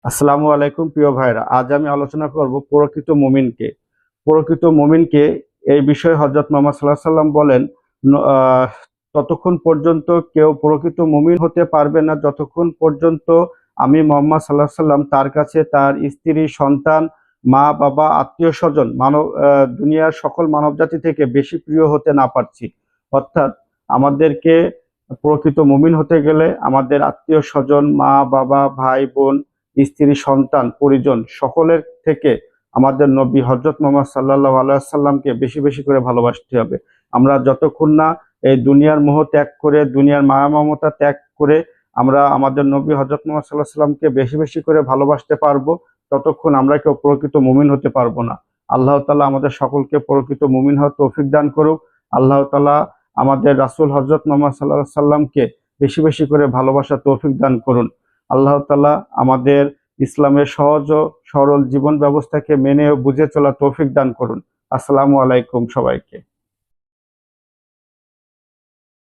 আসসালামু আলাইকুম প্রিয় ভাইরা, আজ আমি আলোচনা করব প্রকৃত মুমিনকে। এই বিষয়ে হযরত মুহাম্মদ সাল্লাল্লাহু আলাইহি সাল্লাম বলেন, ততক্ষণ পর্যন্ত কেউ প্রকৃত মুমিন হতে পারবে না যতক্ষণ পর্যন্ত আমি মুহাম্মদ সাল্লাল্লাহু আলাইহি সাল্লাম তার কাছে তার স্ত্রী, সন্তান, মা বাবা, আত্মীয় স্বজন, দুনিয়ার সকল মানব জাতি থেকে বেশি প্রিয় হতে না পারছি। অর্থাৎ আমাদেরকে প্রকৃত মুমিন হতে গেলে আমাদের আত্মীয় স্বজন, মা বাবা, ভাই বোন, স্ত্রী, সন্তান, পরিজন সকলের থেকে আমাদের নবী হযরত মুহাম্মদ সাল্লাল্লাহু আলাইহি সাল্লামকে বেশি বেশি করে ভালোবাসতে হবে। আমরা যতক্ষণ না এই দুনিয়ার মোহ ত্যাগ করে, দুনিয়ার মায়া মমতা ত্যাগ করে আমরা আমাদের নবী হযরত মুহাম্মদ সাল্লাল্লাহু আলাইহি সাল্লামকে বেশি বেশি করে ভালোবাসতে পারবো, ততক্ষণ আমরা কেউ প্রকৃত মুমিন হতে পারবো না। আল্লাহ তাআলা আমাদের সকলকে প্রকৃত মুমিন হওয়ার তৌফিক দান করুক। আল্লাহ তাআলা আমাদের রাসূল হযরত মুহাম্মদ সাল্লাল্লাহু আলাইহি সাল্লামকে বেশি বেশি করে ভালোবাসার তৌফিক দান করুন। আল্লাহ তাআলা আমাদের ইসলামের সহজ ও সরল জীবন ব্যবস্থাকে মেনে ও বুঝে চলার তৌফিক দান করুন। আসসালামু আলাইকুম সবাইকে।